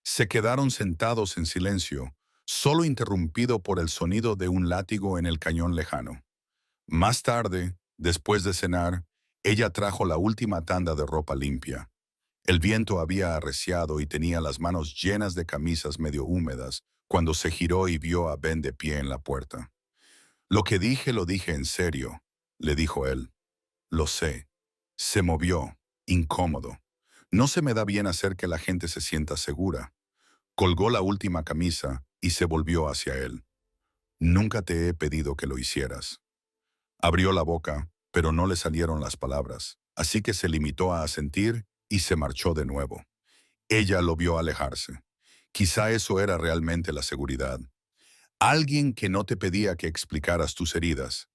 Se quedaron sentados en silencio, solo interrumpido por el sonido de un látigo en el cañón lejano. Más tarde, después de cenar, ella trajo la última tanda de ropa limpia. El viento había arreciado y tenía las manos llenas de camisas medio húmedas cuando se giró y vio a Ben de pie en la puerta. «Lo que dije lo dije en serio», le dijo él. «Lo sé». Se movió, incómodo. «No se me da bien hacer que la gente se sienta segura». Colgó la última camisa y se volvió hacia él. «Nunca te he pedido que lo hicieras». Abrió la boca, pero no le salieron las palabras, así que se limitó a asentir y se marchó de nuevo. Ella lo vio alejarse. Quizá eso era realmente la seguridad. Alguien que no te pedía que explicaras tus heridas.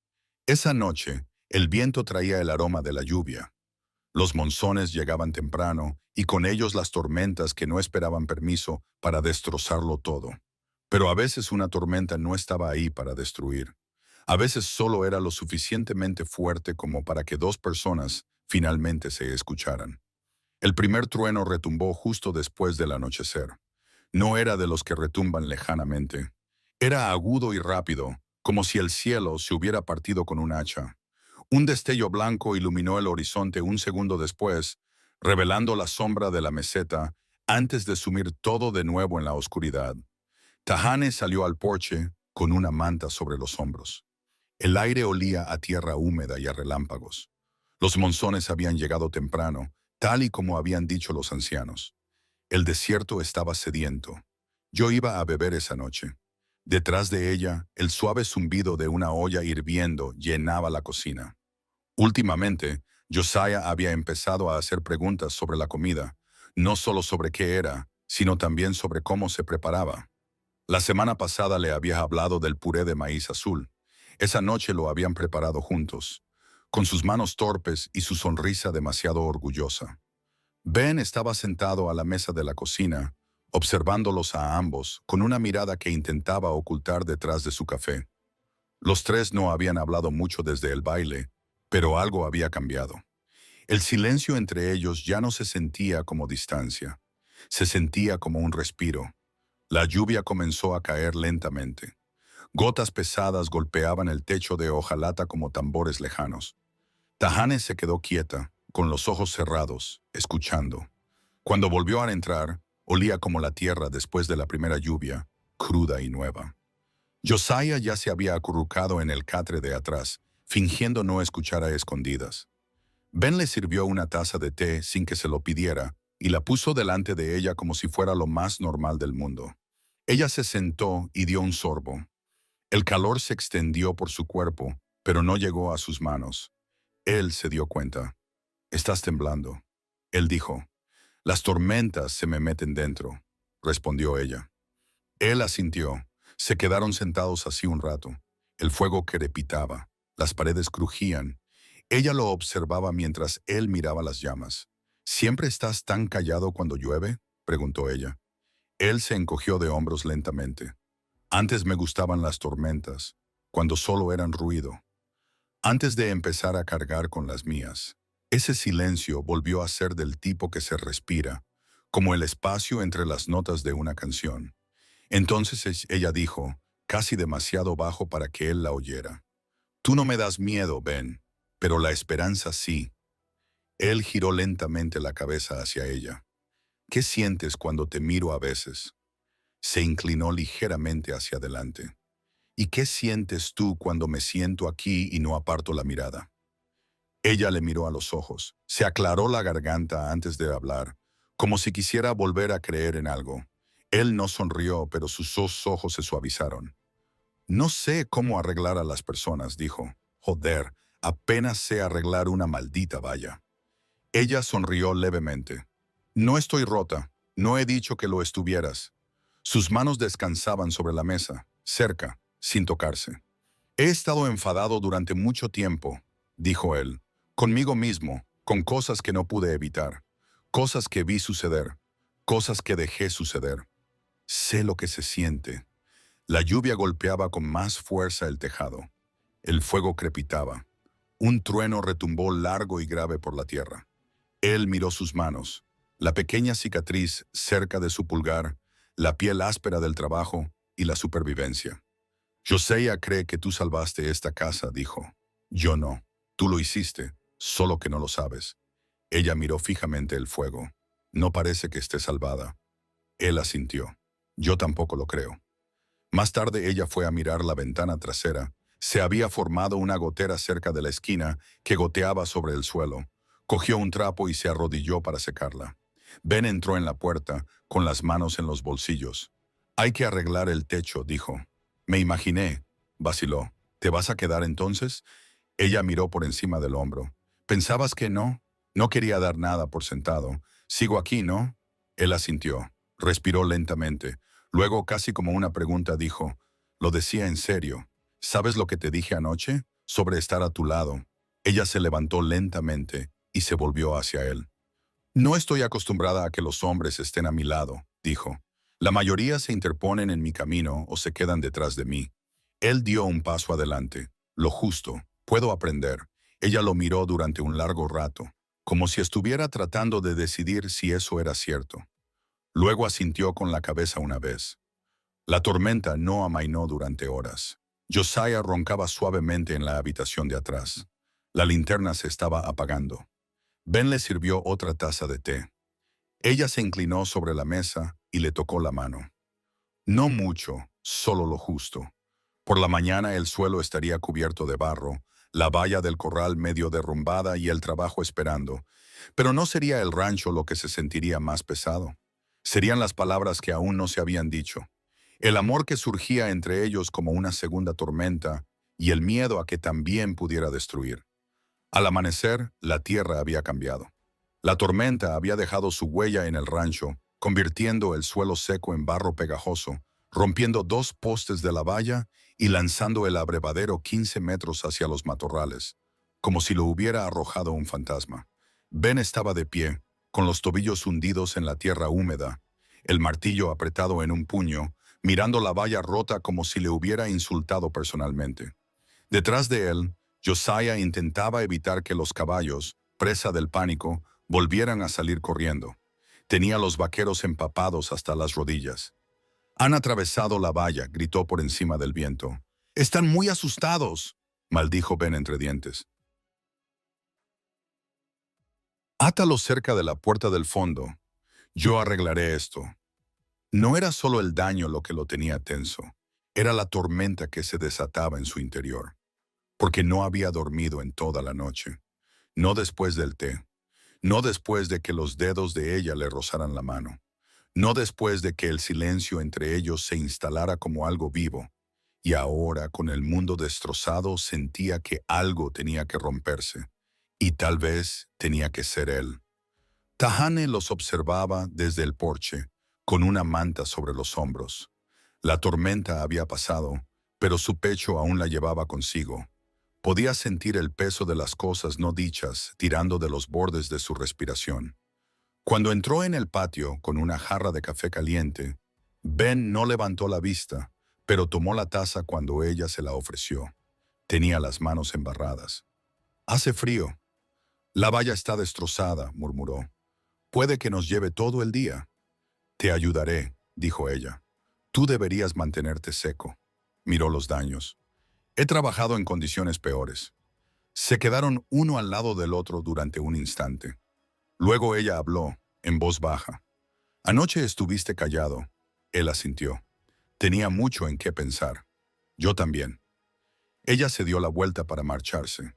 Esa noche, el viento traía el aroma de la lluvia. Los monzones llegaban temprano y con ellos las tormentas que no esperaban permiso para destrozarlo todo. Pero a veces una tormenta no estaba ahí para destruir. A veces solo era lo suficientemente fuerte como para que dos personas finalmente se escucharan. El primer trueno retumbó justo después del anochecer. No era de los que retumban lejanamente. Era agudo y rápido, como si el cielo se hubiera partido con un hacha. Un destello blanco iluminó el horizonte un segundo después, revelando la sombra de la meseta antes de sumir todo de nuevo en la oscuridad. Tahane salió al porche con una manta sobre los hombros. El aire olía a tierra húmeda y a relámpagos. Los monzones habían llegado temprano, tal y como habían dicho los ancianos. El desierto estaba sediento. Yo iba a beber esa noche. Detrás de ella, el suave zumbido de una olla hirviendo llenaba la cocina. Últimamente, Josiah había empezado a hacer preguntas sobre la comida, no solo sobre qué era, sino también sobre cómo se preparaba. La semana pasada le había hablado del puré de maíz azul. Esa noche lo habían preparado juntos, con sus manos torpes y su sonrisa demasiado orgullosa. Ben estaba sentado a la mesa de la cocina, observándolos a ambos con una mirada que intentaba ocultar detrás de su café. Los tres no habían hablado mucho desde el baile, pero algo había cambiado. El silencio entre ellos ya no se sentía como distancia, se sentía como un respiro. La lluvia comenzó a caer lentamente. Gotas pesadas golpeaban el techo de hojalata como tambores lejanos. Tahane se quedó quieta, con los ojos cerrados, escuchando. Cuando volvió a entrar, olía como la tierra después de la primera lluvia, cruda y nueva. Josiah ya se había acurrucado en el catre de atrás, fingiendo no escuchar a escondidas. Ben le sirvió una taza de té sin que se lo pidiera y la puso delante de ella como si fuera lo más normal del mundo. Ella se sentó y dio un sorbo. El calor se extendió por su cuerpo, pero no llegó a sus manos. Él se dio cuenta. «Estás temblando». Él dijo. «Las tormentas se me meten dentro», respondió ella. Él asintió. Se quedaron sentados así un rato. El fuego crepitaba, las paredes crujían. Ella lo observaba mientras él miraba las llamas. «¿Siempre estás tan callado cuando llueve?», preguntó ella. Él se encogió de hombros lentamente. «Antes me gustaban las tormentas, cuando solo eran ruido. Antes de empezar a cargar con las mías». Ese silencio volvió a ser del tipo que se respira, como el espacio entre las notas de una canción. Entonces ella dijo, casi demasiado bajo para que él la oyera. «Tú no me das miedo, Ben, pero la esperanza sí». Él giró lentamente la cabeza hacia ella. «¿Qué sientes cuando te miro a veces?». Se inclinó ligeramente hacia adelante. «¿Y qué sientes tú cuando me siento aquí y no aparto la mirada?». Ella le miró a los ojos. Se aclaró la garganta antes de hablar, como si quisiera volver a creer en algo. Él no sonrió, pero sus dos ojos se suavizaron. «No sé cómo arreglar a las personas», dijo. «Joder, apenas sé arreglar una maldita valla». Ella sonrió levemente. «No estoy rota. No he dicho que lo estuvieras». Sus manos descansaban sobre la mesa, cerca, sin tocarse. «He estado enfadado durante mucho tiempo», dijo él. «Conmigo mismo, con cosas que no pude evitar, cosas que vi suceder, cosas que dejé suceder. Sé lo que se siente». La lluvia golpeaba con más fuerza el tejado. El fuego crepitaba. Un trueno retumbó largo y grave por la tierra. Él miró sus manos, la pequeña cicatriz cerca de su pulgar, la piel áspera del trabajo y la supervivencia. «Josiah cree que tú salvaste esta casa», dijo. «Yo no. Tú lo hiciste, solo que no lo sabes». Ella miró fijamente el fuego. «No parece que esté salvada». Él asintió. «Yo tampoco lo creo». Más tarde ella fue a mirar la ventana trasera. Se había formado una gotera cerca de la esquina que goteaba sobre el suelo. Cogió un trapo y se arrodilló para secarla. Ben entró en la puerta, con las manos en los bolsillos. «Hay que arreglar el techo», dijo. «Me imaginé», vaciló. «¿Te vas a quedar entonces?». Ella miró por encima del hombro. «¿Pensabas que no?». No quería dar nada por sentado. «Sigo aquí, ¿no?». Él asintió. Respiró lentamente. Luego, casi como una pregunta, dijo, «Lo decía en serio. ¿Sabes lo que te dije anoche? Sobre estar a tu lado». Ella se levantó lentamente y se volvió hacia él. «No estoy acostumbrada a que los hombres estén a mi lado», dijo. «La mayoría se interponen en mi camino o se quedan detrás de mí». Él dio un paso adelante. «Lo justo. Puedo aprender». Ella lo miró durante un largo rato, como si estuviera tratando de decidir si eso era cierto. Luego asintió con la cabeza una vez. La tormenta no amainó durante horas. Josiah roncaba suavemente en la habitación de atrás. La linterna se estaba apagando. Ben le sirvió otra taza de té. Ella se inclinó sobre la mesa y le tocó la mano. No mucho, solo lo justo. Por la mañana el suelo estaría cubierto de barro, la valla del corral medio derrumbada y el trabajo esperando. Pero no sería el rancho lo que se sentiría más pesado. Serían las palabras que aún no se habían dicho. El amor que surgía entre ellos como una segunda tormenta y el miedo a que también pudiera destruir. Al amanecer, la tierra había cambiado. La tormenta había dejado su huella en el rancho, convirtiendo el suelo seco en barro pegajoso, rompiendo 2 postes de la valla y lanzando el abrevadero 15 metros hacia los matorrales, como si lo hubiera arrojado un fantasma. Ben estaba de pie, con los tobillos hundidos en la tierra húmeda, el martillo apretado en un puño, mirando la valla rota como si le hubiera insultado personalmente. Detrás de él, Josiah intentaba evitar que los caballos, presa del pánico, volvieran a salir corriendo. Tenía los vaqueros empapados hasta las rodillas. «Han atravesado la valla», gritó por encima del viento. «Están muy asustados», maldijo Ben entre dientes. «Átalos cerca de la puerta del fondo. Yo arreglaré esto». No era solo el daño lo que lo tenía tenso, era la tormenta que se desataba en su interior. Porque no había dormido en toda la noche. No después del té. No después de que los dedos de ella le rozaran la mano. No después de que el silencio entre ellos se instalara como algo vivo. Y ahora, con el mundo destrozado, sentía que algo tenía que romperse. Y tal vez tenía que ser él. Tahane los observaba desde el porche, con una manta sobre los hombros. La tormenta había pasado, pero su pecho aún la llevaba consigo. Podía sentir el peso de las cosas no dichas tirando de los bordes de su respiración. Cuando entró en el patio con una jarra de café caliente, Ben no levantó la vista, pero tomó la taza cuando ella se la ofreció. Tenía las manos embarradas. «Hace frío». «La valla está destrozada», murmuró. «Puede que nos lleve todo el día». «Te ayudaré», dijo ella. «Tú deberías mantenerte seco». Miró los daños. «He trabajado en condiciones peores». Se quedaron uno al lado del otro durante un instante. Luego ella habló, en voz baja. «Anoche estuviste callado». Él asintió. Tenía mucho en qué pensar. Yo también. Ella se dio la vuelta para marcharse.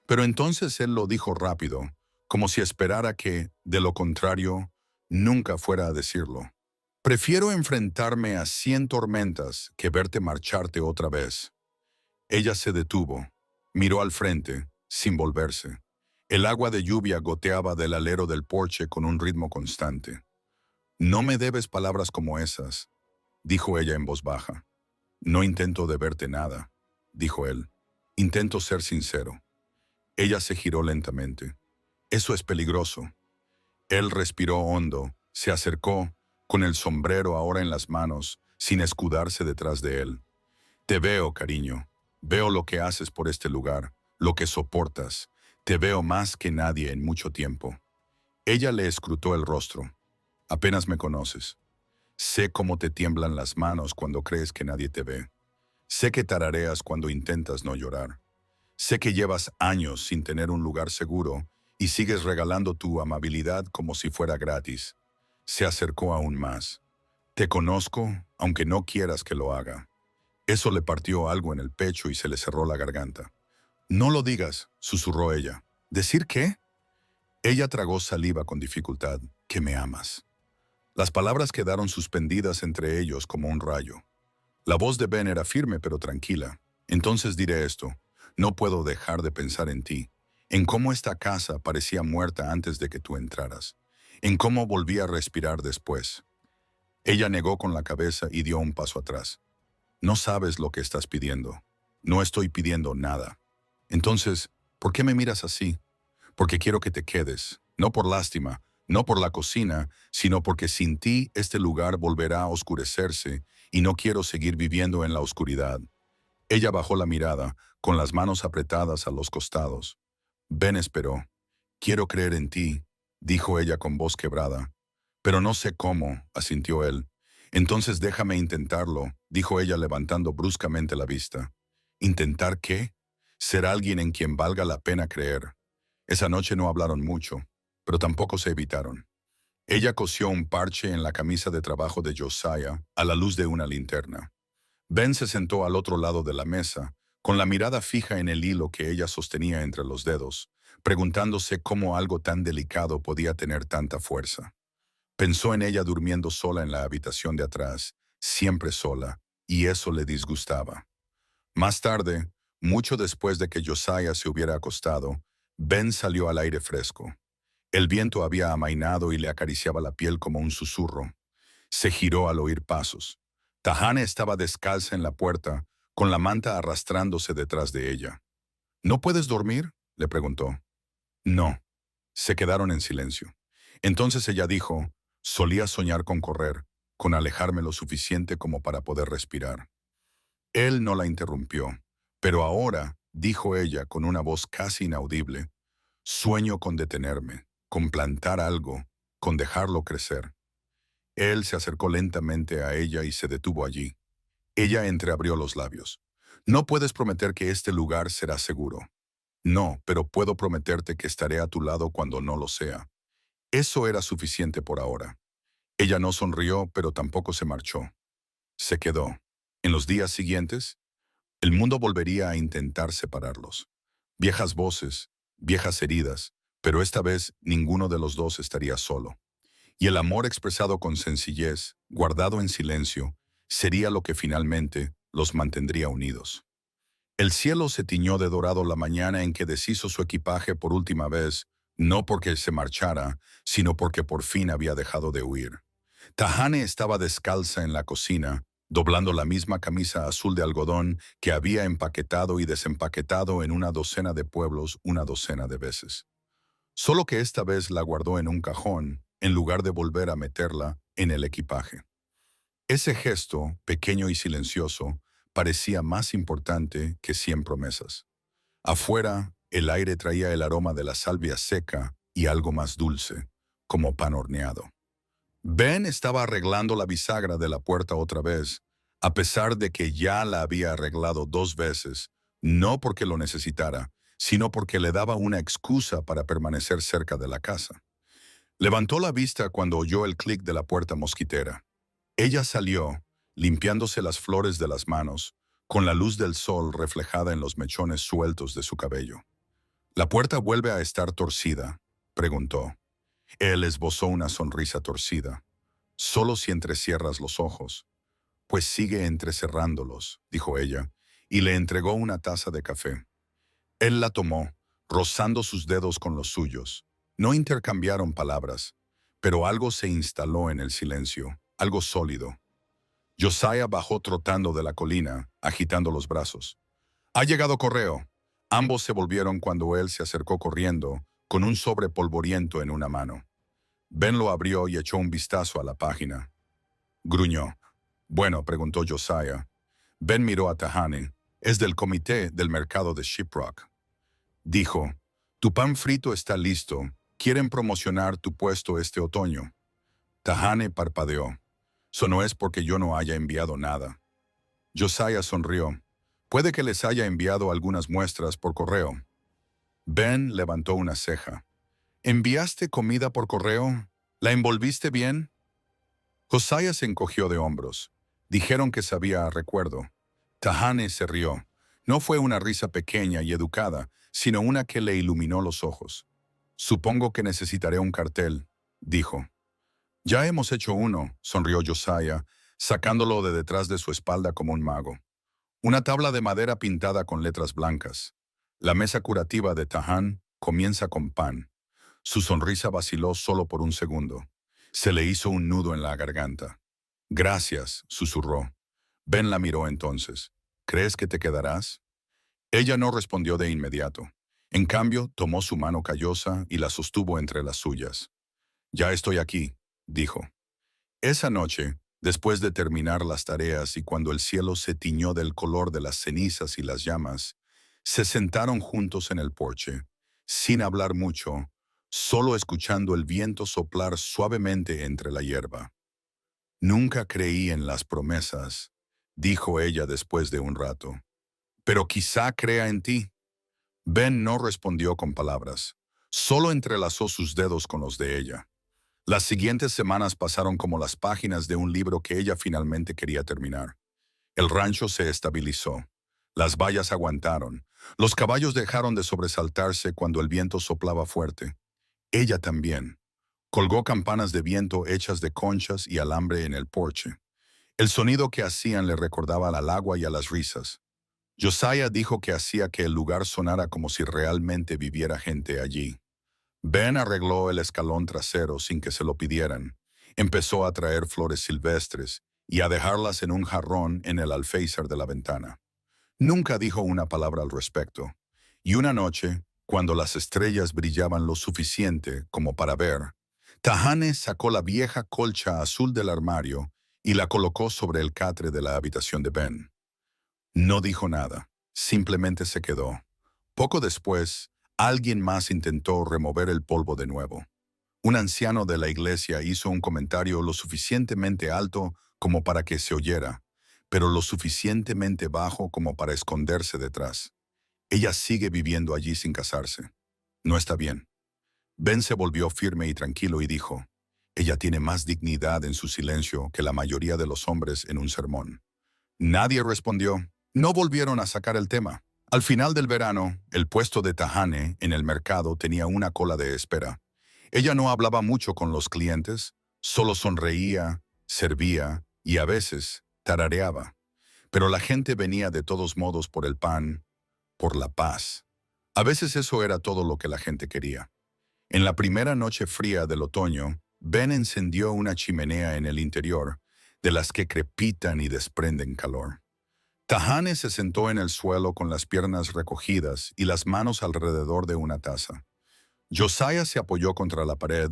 Pero entonces él lo dijo rápido, como si esperara que, de lo contrario, nunca fuera a decirlo. «Prefiero enfrentarme a 100 tormentas que verte marcharte otra vez». Ella se detuvo, miró al frente, sin volverse. El agua de lluvia goteaba del alero del porche con un ritmo constante. «No me debes palabras como esas», dijo ella en voz baja. «No intento deberte nada», dijo él. «Intento ser sincero». Ella se giró lentamente. «Eso es peligroso». Él respiró hondo, se acercó, con el sombrero ahora en las manos, sin escudarse detrás de él. «Te veo, cariño. Veo lo que haces por este lugar, lo que soportas. Te veo más que nadie en mucho tiempo». Ella le escrutó el rostro. «Apenas me conoces. Sé cómo te tiemblan las manos cuando crees que nadie te ve. Sé que tarareas cuando intentas no llorar. Sé que llevas años sin tener un lugar seguro y sigues regalando tu amabilidad como si fuera gratis». Se acercó aún más. «Te conozco, aunque no quieras que lo haga». Eso le partió algo en el pecho y se le cerró la garganta. «No lo digas», susurró ella. «¿Decir qué?» Ella tragó saliva con dificultad. «Que me amas». Las palabras quedaron suspendidas entre ellos como un rayo. La voz de Ben era firme pero tranquila. «Entonces diré esto. No puedo dejar de pensar en ti, en cómo esta casa parecía muerta antes de que tú entraras, en cómo volví a respirar después». Ella negó con la cabeza y dio un paso atrás. «No sabes lo que estás pidiendo. No estoy pidiendo nada». «Entonces, ¿por qué me miras así?» «Porque quiero que te quedes, no por lástima, no por la cocina, sino porque sin ti este lugar volverá a oscurecerse y no quiero seguir viviendo en la oscuridad». Ella bajó la mirada, con las manos apretadas a los costados. Ben esperó. «Quiero creer en ti», dijo ella con voz quebrada. «Pero no sé cómo», asintió él. «Entonces déjame intentarlo», dijo ella levantando bruscamente la vista. «¿Intentar qué?» Ser alguien en quien valga la pena creer. Esa noche no hablaron mucho, pero tampoco se evitaron. Ella cosió un parche en la camisa de trabajo de Josiah a la luz de una linterna. Ben se sentó al otro lado de la mesa, con la mirada fija en el hilo que ella sostenía entre los dedos, preguntándose cómo algo tan delicado podía tener tanta fuerza. Pensó en ella durmiendo sola en la habitación de atrás, siempre sola, y eso le disgustaba. Más tarde, mucho después de que Josiah se hubiera acostado, Ben salió al aire fresco. El viento había amainado y le acariciaba la piel como un susurro. Se giró al oír pasos. Tahane estaba descalza en la puerta, con la manta arrastrándose detrás de ella. ¿No puedes dormir?, le preguntó. No. Se quedaron en silencio. Entonces ella dijo, solía soñar con correr, con alejarme lo suficiente como para poder respirar. Él no la interrumpió, pero ahora, dijo ella con una voz casi inaudible, sueño con detenerme, con plantar algo, con dejarlo crecer. Él se acercó lentamente a ella y se detuvo allí. Ella entreabrió los labios. No puedes prometer que este lugar será seguro. No, pero puedo prometerte que estaré a tu lado cuando no lo sea. Eso era suficiente por ahora. Ella no sonrió, pero tampoco se marchó. Se quedó. En los días siguientes, el mundo volvería a intentar separarlos. Viejas voces, viejas heridas, pero esta vez ninguno de los dos estaría solo. Y el amor expresado con sencillez, guardado en silencio, sería lo que finalmente los mantendría unidos. El cielo se tiñó de dorado la mañana en que deshizo su equipaje por última vez, no porque se marchara, sino porque por fin había dejado de huir. Tahane estaba descalza en la cocina, doblando la misma camisa azul de algodón que había empaquetado y desempaquetado en una docena de pueblos una docena de veces. Solo que esta vez la guardó en un cajón, en lugar de volver a meterla en el equipaje. Ese gesto, pequeño y silencioso, parecía más importante que 100 promesas. Afuera, el aire traía el aroma de la salvia seca y algo más dulce, como pan horneado. Ben estaba arreglando la bisagra de la puerta otra vez, a pesar de que ya la había arreglado 2 veces, no porque lo necesitara, sino porque le daba una excusa para permanecer cerca de la casa. Levantó la vista cuando oyó el clic de la puerta mosquitera. Ella salió, limpiándose las flores de las manos, con la luz del sol reflejada en los mechones sueltos de su cabello. ¿La puerta vuelve a estar torcida?, preguntó. Él esbozó una sonrisa torcida. Solo si entrecierras los ojos. Pues sigue entrecerrándolos, dijo ella, y le entregó una taza de café. Él la tomó, rozando sus dedos con los suyos. No intercambiaron palabras, pero algo se instaló en el silencio, algo sólido. Josiah bajó trotando de la colina, agitando los brazos. «Ha llegado correo». Ambos se volvieron cuando él se acercó corriendo, con un sobre polvoriento en una mano. Ben lo abrió y echó un vistazo a la página. Gruñó. «Bueno», preguntó Josiah. Ben miró a Tahane. «Es del comité del mercado de Shiprock». Dijo, «Tu pan frito está listo. Quieren promocionar tu puesto este otoño». Tahane parpadeó. «Eso no es porque yo no haya enviado nada». Josiah sonrió. «Puede que les haya enviado algunas muestras por correo». Ben levantó una ceja. «¿Enviaste comida por correo? ¿La envolviste bien?» Josiah se encogió de hombros. Dijeron que sabía a recuerdo. Tahane se rió. No fue una risa pequeña y educada, sino una que le iluminó los ojos. «Supongo que necesitaré un cartel», dijo. «Ya hemos hecho uno», sonrió Josiah, sacándolo de detrás de su espalda como un mago. Una tabla de madera pintada con letras blancas. La mesa curativa de Tahan comienza con pan. Su sonrisa vaciló solo por un segundo. Se le hizo un nudo en la garganta. «Gracias», susurró. Ben la miró entonces. «¿Crees que te quedarás?» Ella no respondió de inmediato. En cambio, tomó su mano callosa y la sostuvo entre las suyas. «Ya estoy aquí», dijo. Esa noche, después de terminar las tareas y cuando el cielo se tiñó del color de las cenizas y las llamas, se sentaron juntos en el porche, sin hablar mucho, solo escuchando el viento soplar suavemente entre la hierba. «Nunca creí en las promesas», dijo ella después de un rato. «Pero quizá crea en ti». Ben no respondió con palabras, solo entrelazó sus dedos con los de ella. Las siguientes semanas pasaron como las páginas de un libro que ella finalmente quería terminar. El rancho se estabilizó. Las vallas aguantaron. Los caballos dejaron de sobresaltarse cuando el viento soplaba fuerte. Ella también. Colgó campanas de viento hechas de conchas y alambre en el porche. El sonido que hacían le recordaba al agua y a las risas. Josiah dijo que hacía que el lugar sonara como si realmente viviera gente allí. Ben arregló el escalón trasero sin que se lo pidieran. Empezó a traer flores silvestres y a dejarlas en un jarrón en el alféizar de la ventana. Nunca dijo una palabra al respecto. Y una noche, cuando las estrellas brillaban lo suficiente como para ver, Tahane sacó la vieja colcha azul del armario y la colocó sobre el catre de la habitación de Ben. No dijo nada, simplemente se quedó. Poco después, alguien más intentó remover el polvo de nuevo. Un anciano de la iglesia hizo un comentario lo suficientemente alto como para que se oyera, pero lo suficientemente bajo como para esconderse detrás. Ella sigue viviendo allí sin casarse. No está bien. Ben se volvió firme y tranquilo y dijo, ella tiene más dignidad en su silencio que la mayoría de los hombres en un sermón. Nadie respondió. No volvieron a sacar el tema. Al final del verano, el puesto de Tahane en el mercado tenía una cola de espera. Ella no hablaba mucho con los clientes, solo sonreía, servía y a veces tarareaba. Pero la gente venía de todos modos por el pan, por la paz. A veces eso era todo lo que la gente quería. En la primera noche fría del otoño, Ben encendió una chimenea en el interior, de las que crepitan y desprenden calor. Tahane se sentó en el suelo con las piernas recogidas y las manos alrededor de una taza. Josiah se apoyó contra la pared,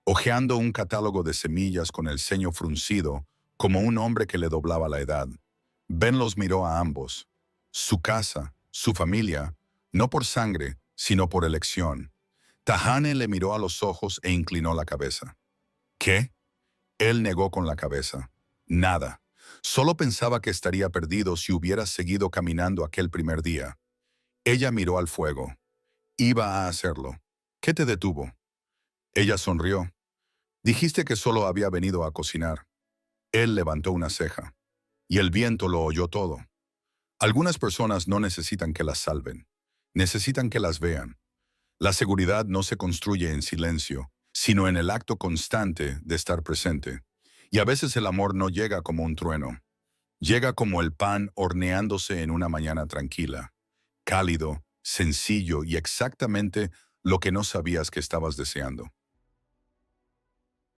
hojeando un catálogo de semillas con el ceño fruncido, como un hombre que le doblaba la edad. Ben los miró a ambos. Su casa, su familia, no por sangre, sino por elección. Tahane le miró a los ojos e inclinó la cabeza. ¿Qué? Él negó con la cabeza. Nada. Solo pensaba que estaría perdido si hubiera seguido caminando aquel primer día. Ella miró al fuego. Iba a hacerlo. ¿Qué te detuvo? Ella sonrió. Dijiste que solo había venido a cocinar. Él levantó una ceja. Y el viento lo oyó todo. Algunas personas no necesitan que las salven. Necesitan que las vean. La seguridad no se construye en silencio, sino en el acto constante de estar presente. Y a veces el amor no llega como un trueno. Llega como el pan horneándose en una mañana tranquila, cálido, sencillo y exactamente lo que no sabías que estabas deseando.